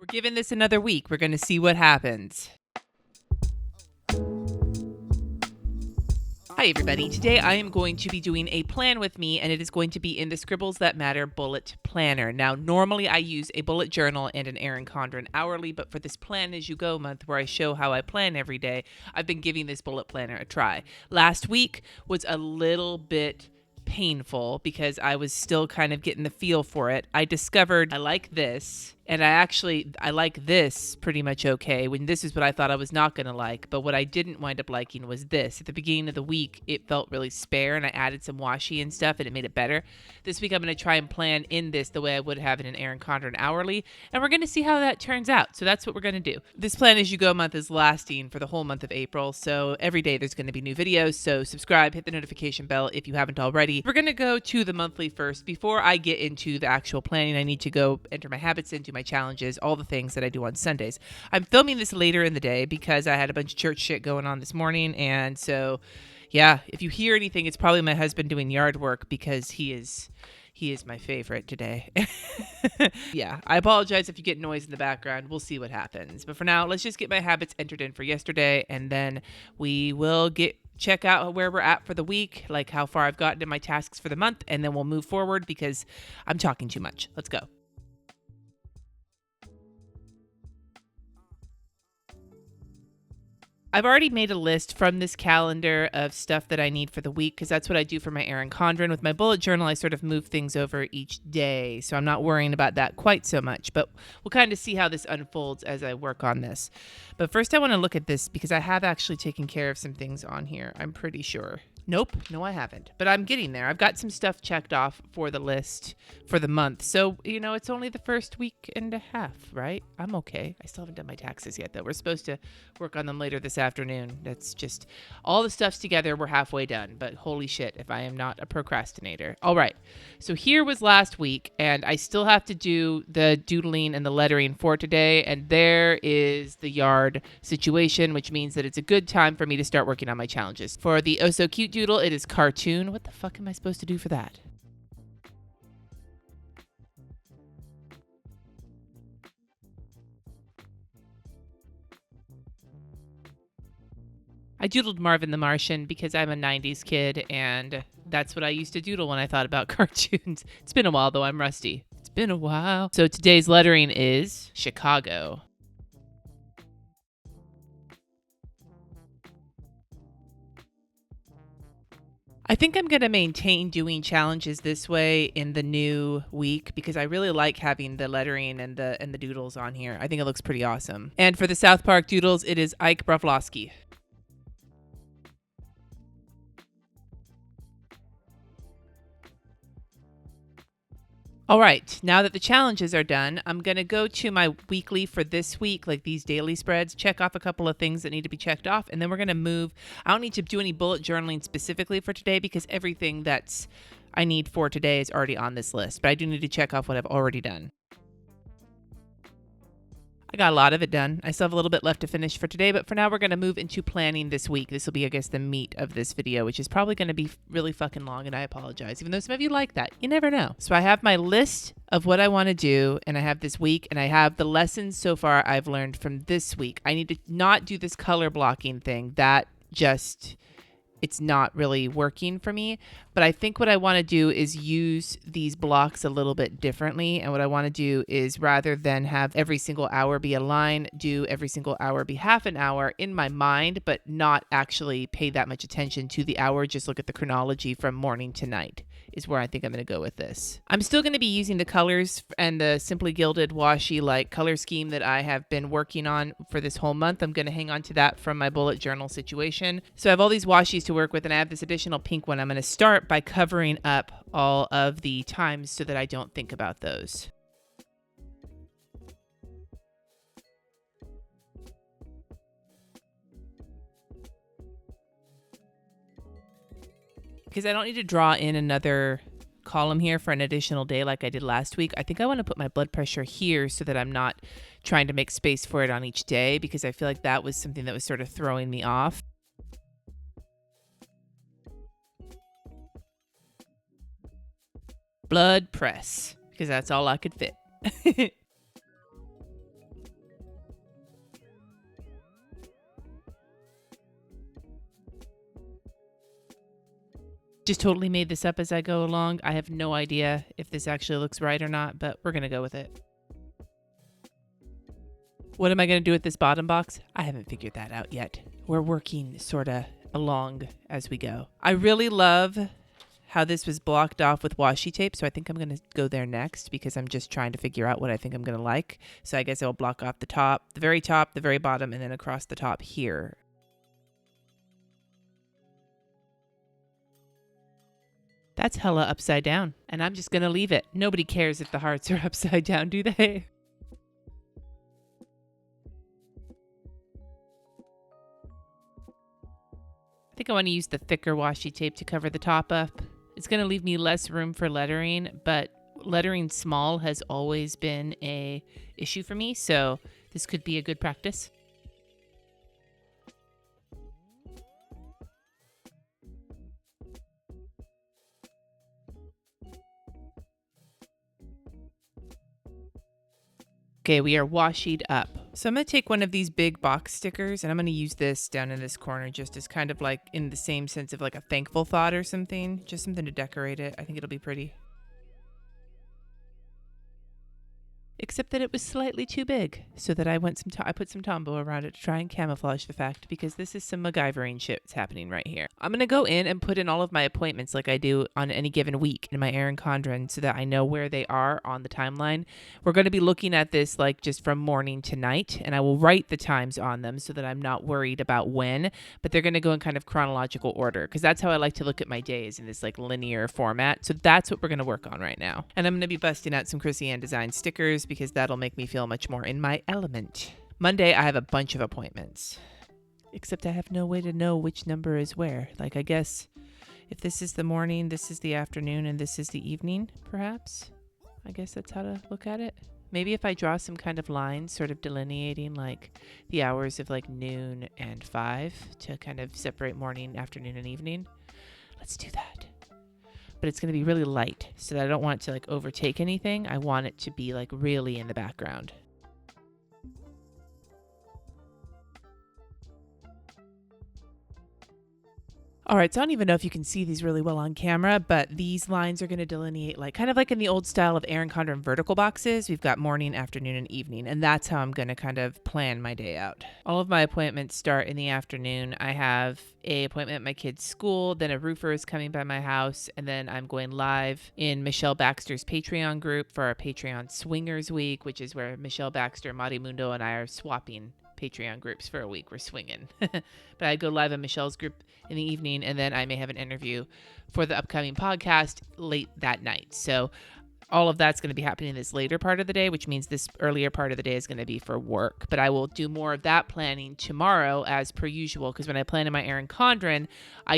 We're giving this another week. We're going to see what happens. Hi, everybody. Today I am going to be doing a plan with me, and it is going to be in the Scribbles That Matter bullet planner. Now, normally I use a bullet journal and an Erin Condren hourly, but for this Plan As You Go month where I show how I plan every day, I've been giving this bullet planner a try. Last week was a little bit painful because I was still kind of getting the feel for it. I discovered I like this, and I like this pretty much okay, when this is what I thought I was not going to like. But what I didn't wind up liking was this. At the beginning of the week, it felt really spare, and I added some washi and stuff, and it made it better. This week, I'm going to try and plan in this the way I would have in an Erin Condren hourly, and we're going to see how that turns out. So that's what we're going to do. This Plan As You Go month is lasting for the whole month of April, so every day there's going to be new videos. So subscribe, hit the notification bell if you haven't already. We're going to go to the monthly first. Before I get into the actual planning, I need to go enter my habits into my challenges, all the things that I do on Sundays. I'm filming this later in the day because I had a bunch of church shit going on this morning, and so yeah, if you hear anything, it's probably my husband doing yard work because he is my favorite today. Yeah, I apologize if you get noise in the background. We'll see what happens. But for now, let's just get my habits entered in for yesterday, and then we will check out where we're at for the week, like how far I've gotten in my tasks for the month, and then we'll move forward because I'm talking too much. Let's go. I've already made a list from this calendar of stuff that I need for the week because that's what I do for my Erin Condren. With my bullet journal, I sort of move things over each day, so I'm not worrying about that quite so much. But we'll kind of see how this unfolds as I work on this. But first, I want to look at this because I have actually taken care of some things on here, I'm pretty sure. Nope, no, I haven't. But I'm getting there. I've got some stuff checked off for the list for the month. So, it's only the first week and a half, right? I'm okay. I still haven't done my taxes yet, though. We're supposed to work on them later this afternoon. That's just all the stuff's together. We're halfway done. But holy shit, if I am not a procrastinator. All right. So here was last week, and I still have to do the doodling and the lettering for today. And there is the yard situation, which means that it's a good time for me to start working on my challenges. For the Oh So Cute doodle, it is cartoon. What the fuck am I supposed to do for that? I doodled Marvin the Martian because I'm a 90s kid, and that's what I used to doodle when I thought about cartoons. It's been a while, though. I'm rusty. It's been a while. So today's lettering is Chicago. I think I'm going to maintain doing challenges this way in the new week because I really like having the lettering and the doodles on here. I think it looks pretty awesome. And for the South Park doodles, it is Ike Broflovsky. All right, now that the challenges are done, I'm going to go to my weekly for this week, like these daily spreads, check off a couple of things that need to be checked off, and then we're going to move. I don't need to do any bullet journaling specifically for today because everything that's I need for today is already on this list, but I do need to check off what I've already done. I got a lot of it done. I still have a little bit left to finish for today, but for now we're going to move into planning this week. This will be, I guess, the meat of this video, which is probably going to be really fucking long, and I apologize, even though some of you like that. You never know. So I have my list of what I want to do, and I have this week, and I have the lessons so far I've learned from this week. I need to not do this color blocking thing. That just... it's not really working for me. But I think what I want to do is use these blocks a little bit differently. And what I want to do is, rather than have every single hour be a line, do every single hour be half an hour in my mind, but not actually pay that much attention to the hour. Just look at the chronology from morning to night is where I think I'm going to go with this. I'm still going to be using the colors and the Simply Gilded washi like color scheme that I have been working on for this whole month. I'm going to hang on to that from my bullet journal situation. So I have all these washis to work with, and I have this additional pink one. I'm going to start by covering up all of the times so that I don't think about those. Because I don't need to draw in another column here for an additional day like I did last week. I think I want to put my blood pressure here so that I'm not trying to make space for it on each day, because I feel like that was something that was sort of throwing me off. Blood press, because that's all I could fit. Just totally made this up as I go along. I have no idea if this actually looks right or not, but we're going to go with it. What am I going to do with this bottom box? I haven't figured that out yet. We're working sort of along as we go. I really love how this was blocked off with washi tape, so I think I'm going to go there next because I'm just trying to figure out what I think I'm going to like. So I guess I'll block off the top, the very bottom, and then across the top here. That's hella upside down, and I'm just going to leave it. Nobody cares if the hearts are upside down, do they? I think I want to use the thicker washi tape to cover the top up. It's going to leave me less room for lettering, but lettering small has always been a issue for me, so this could be a good practice. Okay, we are washied up. So I'm going to take one of these big box stickers and I'm going to use this down in this corner just as kind of like in the same sense of like a thankful thought or something. Just something to decorate it. I think it'll be pretty. Except that it was slightly too big, so that I put some Tombow around it to try and camouflage the fact, because this is some MacGyvering shit that's happening right here. I'm going to go in and put in all of my appointments like I do on any given week in my Erin Condren so that I know where they are on the timeline. We're going to be looking at this like just from morning to night, and I will write the times on them so that I'm not worried about when, but they're going to go in kind of chronological order, because that's how I like to look at my days, in this like linear format. So that's what we're going to work on right now. And I'm going to be busting out some Krissyanne Designs stickers, because that'll make me feel much more in my element. Monday, I have a bunch of appointments. Except I have no way to know which number is where. Like, I guess if this is the morning, this is the afternoon, and this is the evening, perhaps. I guess that's how to look at it. Maybe if I draw some kind of line sort of delineating like the hours of like noon and 5 to kind of separate morning, afternoon, and evening. Let's do that. But it's going to be really light so that I don't want it to like overtake anything. I want it to be like really in the background. All right, so I don't even know if you can see these really well on camera, but these lines are going to delineate like kind of like in the old style of Erin Condren vertical boxes. We've got morning, afternoon, and evening, and that's how I'm going to kind of plan my day out. All of my appointments start in the afternoon. I have an appointment at my kid's school, then a roofer is coming by my house, and then I'm going live in Michelle Baxter's Patreon group for our Patreon Swingers Week, which is where Michelle Baxter, Mari Mundo, and I are swapping Patreon groups for a week. We're swinging. But I go live in Michelle's group in the evening, and then I may have an interview for the upcoming podcast late that night. So all of that's going to be happening in this later part of the day, which means this earlier part of the day is going to be for work. But I will do more of that planning tomorrow as per usual, because when I plan in my Erin Condren, I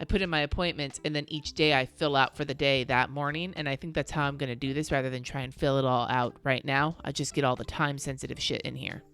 put in my appointments, and then each day I fill out for the day that morning. And I think that's how I'm going to do this rather than try and fill it all out right now. I just get all the time sensitive shit in here.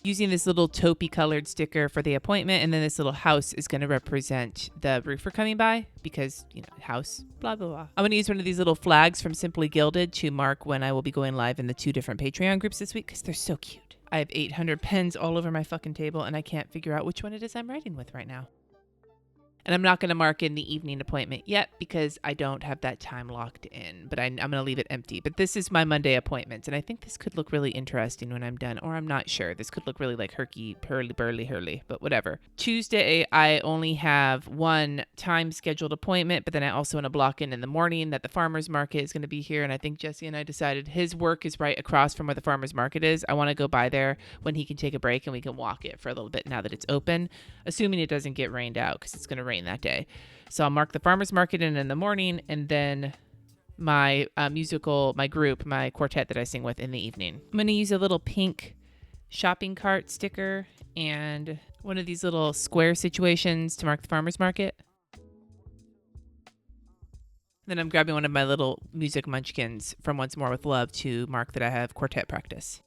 Using this little taupey colored sticker for the appointment, and then this little house is going to represent the roofer coming by, because, you know, house, blah, blah, blah. I'm going to use one of these little flags from Simply Gilded to mark when I will be going live in the 2 different Patreon groups this week, because they're so cute. I have 800 pens all over my fucking table, and I can't figure out which one it is I'm writing with right now. And I'm not going to mark in the evening appointment yet because I don't have that time locked in, but I'm going to leave it empty. But this is my Monday appointments, and I think this could look really interesting when I'm done, or I'm not sure. This could look really like hurly, but whatever. Tuesday, I only have one time scheduled appointment, but then I also want to block in the morning that the farmer's market is going to be here, and I think Jesse and I decided his work is right across from where the farmer's market is. I want to go by there when he can take a break and we can walk it for a little bit now that it's open, assuming it doesn't get rained out, because it's going to rain that day. So I'll mark the farmer's market in the morning, and then my group, my quartet that I sing with in the evening. I'm going to use a little pink shopping cart sticker and one of these little square situations to mark the farmer's market. Then I'm grabbing one of my little music munchkins from Once More with Love to mark that I have quartet practice.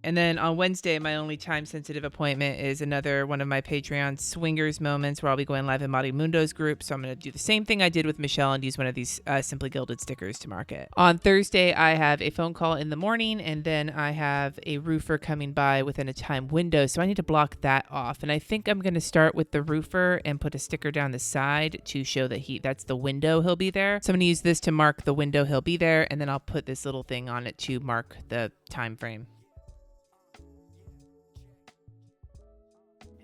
And then on Wednesday, my only time-sensitive appointment is another one of my Patreon swingers moments where I'll be going live in Mari Mundo's group. So I'm going to do the same thing I did with Michelle and use one of these Simply Gilded stickers to mark it. On Thursday, I have a phone call in the morning, and then I have a roofer coming by within a time window. So I need to block that off. And I think I'm going to start with the roofer and put a sticker down the side to show that that's the window he'll be there. So I'm going to use this to mark the window he'll be there, and then I'll put this little thing on it to mark the time frame.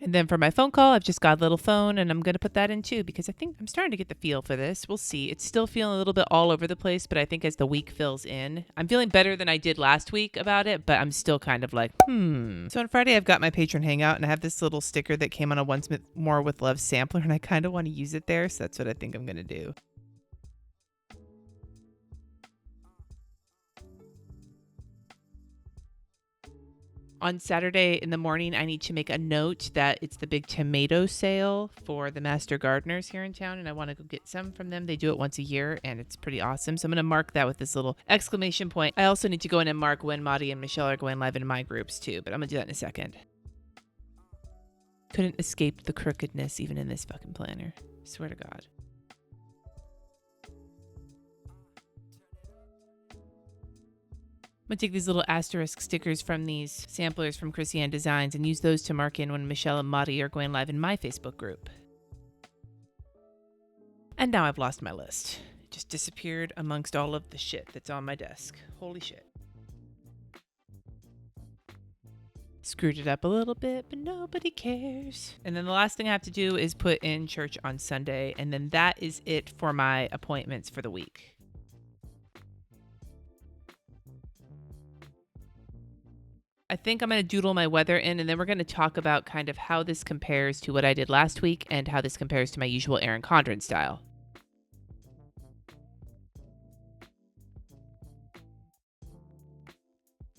And then for my phone call, I've just got a little phone, and I'm going to put that in too because I think I'm starting to get the feel for this. We'll see. It's still feeling a little bit all over the place, but I think as the week fills in, I'm feeling better than I did last week about it, but I'm still kind of like, So on Friday, I've got my patron hangout, and I have this little sticker that came on a Once More with Love sampler, and I kind of want to use it there, so that's what I think I'm going to do. On Saturday in the morning, I need to make a note that it's the big tomato sale for the Master Gardeners here in town, and I want to go get some from them. They do it once a year, and it's pretty awesome. So I'm going to mark that with this little exclamation point. I also need to go in and mark when Madi and Michelle are going live in my groups too, but I'm going to do that in a second. Couldn't escape the crookedness even in this fucking planner. Swear to God. I'm going to take these little asterisk stickers from these samplers from Krissyanne Designs and use those to mark in when Michelle and Madi are going live in my Facebook group. And now I've lost my list. It just disappeared amongst all of the shit that's on my desk. Holy shit. Screwed it up a little bit, but nobody cares. And then the last thing I have to do is put in church on Sunday, and then that is it for my appointments for the week. I think I'm going to doodle my weather in, and then we're going to talk about kind of how this compares to what I did last week and how this compares to my usual Erin Condren style.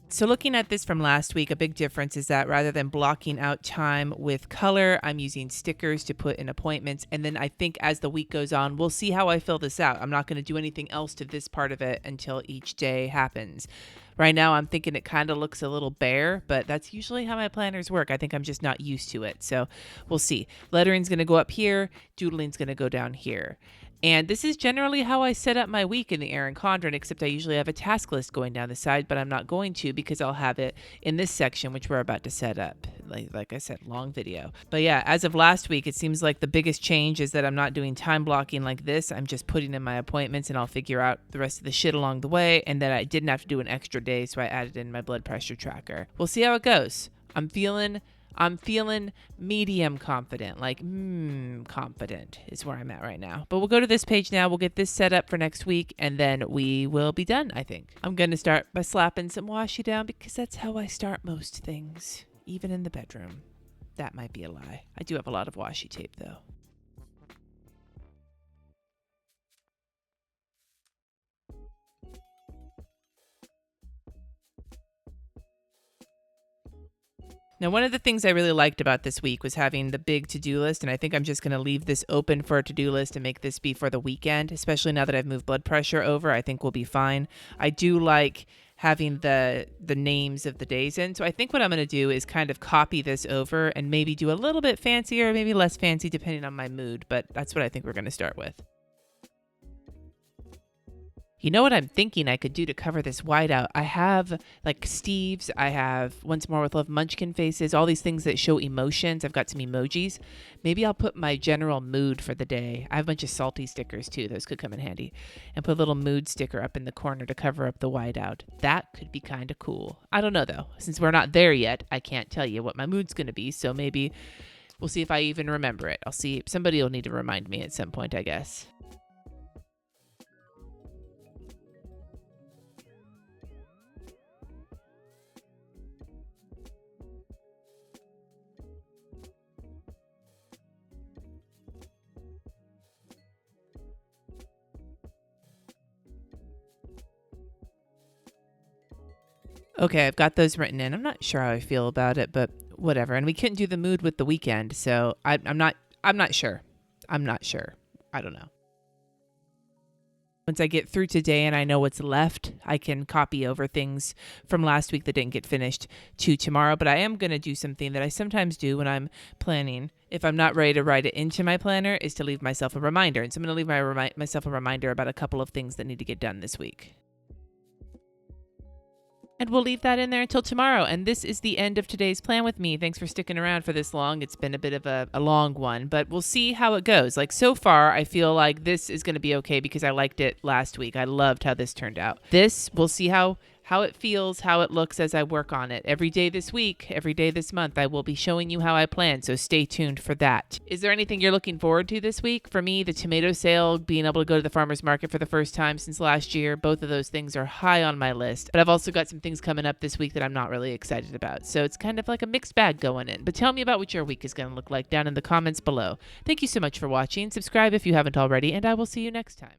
So looking at this from last week, a big difference is that rather than blocking out time with color, I'm using stickers to put in appointments. And then I think as the week goes on, we'll see how I fill this out. I'm not going to do anything else to this part of it until each day happens. Right now, I'm thinking it kind of looks a little bare, but that's usually how my planners work. I think I'm just not used to it. So we'll see. Lettering's going to go up here. Doodling's going to go down here. And this is generally how I set up my week in the Erin Condren, except I usually have a task list going down the side, but I'm not going to because I'll have it in this section, which we're about to set up. Like I said, long video. But yeah, as of last week, it seems like the biggest change is that I'm not doing time blocking like this. I'm just putting in my appointments and I'll figure out the rest of the shit along the way. And then I didn't have to do an extra day, so I added in my blood pressure tracker. We'll see how it goes. I'm feeling medium confident, like confident is where I'm at right now. But we'll go to this page now. We'll get this set up for next week, and then we will be done, I think. I'm going to start by slapping some washi down because that's how I start most things, even in the bedroom. That might be a lie. I do have a lot of washi tape, though. Now, one of the things I really liked about this week was having the big to-do list, and I think I'm just going to leave this open for a to-do list and make this be for the weekend, especially now that I've moved blood pressure over. I think we'll be fine. I do like having the names of the days in, so I think what I'm going to do is kind of copy this over and maybe do a little bit fancier, maybe less fancy, depending on my mood, but that's what I think we're going to start with. You know what I'm thinking I could do to cover this whiteout? I have like Steve's, I have Once More with Love munchkin faces, all these things that show emotions. I've got some emojis. Maybe I'll put my general mood for the day. I have a bunch of salty stickers too. Those could come in handy. And put a little mood sticker up in the corner to cover up the whiteout. That could be kind of cool. I don't know though. Since we're not there yet, I can't tell you what my mood's going to be. So maybe we'll see if I even remember it. I'll see. Somebody will need to remind me at some point, I guess. Okay, I've got those written in. I'm not sure how I feel about it, but whatever. And we couldn't do the mood with the weekend, so I'm not sure. I'm not sure. I don't know. Once I get through today and I know what's left, I can copy over things from last week that didn't get finished to tomorrow. But I am going to do something that I sometimes do when I'm planning. If I'm not ready to write it into my planner, is to leave myself a reminder. And so I'm going to leave myself a reminder about a couple of things that need to get done this week. And we'll leave that in there until tomorrow. And this is the end of today's plan with me. Thanks for sticking around for this long. It's been a bit of a long one, but we'll see how it goes. Like so far, I feel like this is going to be okay because I liked it last week. I loved how this turned out. We'll see how it feels, how it looks as I work on it. Every day this week, every day this month, I will be showing you how I plan, so stay tuned for that. Is there anything you're looking forward to this week? For me, the tomato sale, being able to go to the farmer's market for the first time since last year, both of those things are high on my list. But I've also got some things coming up this week that I'm not really excited about. So it's kind of like a mixed bag going in. But tell me about what your week is going to look like down in the comments below. Thank you so much for watching. Subscribe if you haven't already, and I will see you next time.